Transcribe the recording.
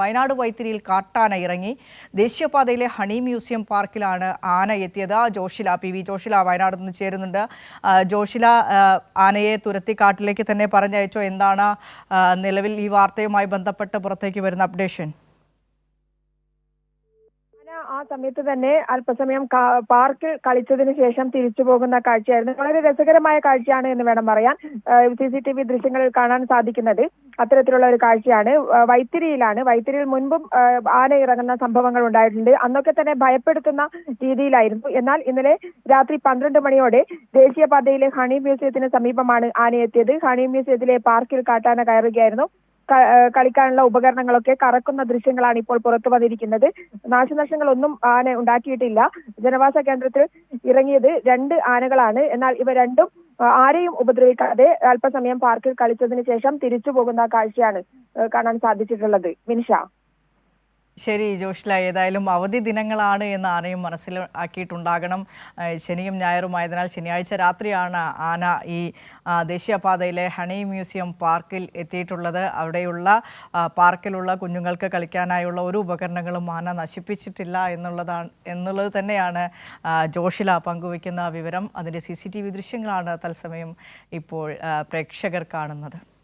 വയനാട് വൈത്തിരിയിൽ കാട്ടാന ഇറങ്ങി. ദേശീയപാതയിലെ ഹണി മ്യൂസിയം പാർക്കിലാണ് ആന എത്തിയത്. പി വി ജോഷില വയനാട് നിന്ന് ചേരുന്നുണ്ട്. ജോഷില, ആനയെ തുരത്തി കാട്ടിലേക്ക് തന്നെ പറഞ്ഞയച്ചോ? എന്താണ് നിലവിൽ ഈ വാർത്തയുമായി ബന്ധപ്പെട്ട് പുറത്തേക്ക് വരുന്ന അപ്ഡേഷൻ? ആ സമയത്ത് തന്നെ അല്പസമയം പാർക്കിൽ കളിച്ചതിന് ശേഷം തിരിച്ചു പോകുന്ന കാഴ്ചയായിരുന്നു. വളരെ രസകരമായ കാഴ്ചയാണ് എന്ന് വേണം പറയാൻ. CCTV ദൃശ്യങ്ങളിൽ കാണാൻ സാധിക്കുന്നത് അത്തരത്തിലുള്ള ഒരു കാഴ്ചയാണ്. വൈത്തിരിയിൽ മുൻപും ആന ഇറങ്ങുന്ന സംഭവങ്ങൾ ഉണ്ടായിട്ടുണ്ട്. അന്നൊക്കെ തന്നെ ഭയപ്പെടുത്തുന്ന രീതിയിലായിരുന്നു. എന്നാൽ ഇന്നലെ രാത്രി 12 മണിയോടെ ദേശീയപാതയിലെ ഹണി മ്യൂസിയത്തിന് സമീപമാണ് ആന എത്തിയത്. ഹണി മ്യൂസിയത്തിലെ പാർക്കിൽ കാട്ടാന കയറുകയായിരുന്നു. കളിക്കാനുള്ള ഉപകരണങ്ങളൊക്കെ കറക്കുന്ന ദൃശ്യങ്ങളാണ് ഇപ്പോൾ പുറത്തു വന്നിരിക്കുന്നത്. നാശനഷ്ടങ്ങളൊന്നും ആന ഉണ്ടാക്കിയിട്ടില്ല. ജനവാസ കേന്ദ്രത്തിൽ ഇറങ്ങിയത് 2 ആനകളാണ്. എന്നാൽ ഇവ രണ്ടും ആരെയും ഉപദ്രവിക്കാതെ അല്പസമയം പാർക്കിൽ കളിച്ചതിന് ശേഷം തിരിച്ചു പോകുന്ന കാഴ്ചയാണ് കാണാൻ സാധിച്ചിട്ടുള്ളത്. മിനിഷ. ശരി ജോഷില, ഏതായാലും അവധി ദിനങ്ങളാണ് എന്ന് ആനയും മനസ്സിലാക്കിയിട്ടുണ്ടാകണം. ശനിയും ഞായറുമായതിനാൽ ശനിയാഴ്ച രാത്രിയാണ് ആന ഈ ദേശീയപാതയിലെ ഹണി മ്യൂസിയം പാർക്കിൽ എത്തിയിട്ടുള്ളത്. അവിടെയുള്ള പാർക്കിലുള്ള കുഞ്ഞുങ്ങൾക്ക് കളിക്കാനായുള്ള ഒരു ഉപകരണങ്ങളും ആന നശിപ്പിച്ചിട്ടില്ല എന്നുള്ളത് തന്നെയാണ് ജോഷില പങ്കുവയ്ക്കുന്ന വിവരം. അതിൻ്റെ CCTV ദൃശ്യങ്ങളാണ് തത്സമയം ഇപ്പോൾ പ്രേക്ഷകർ കാണുന്നത്.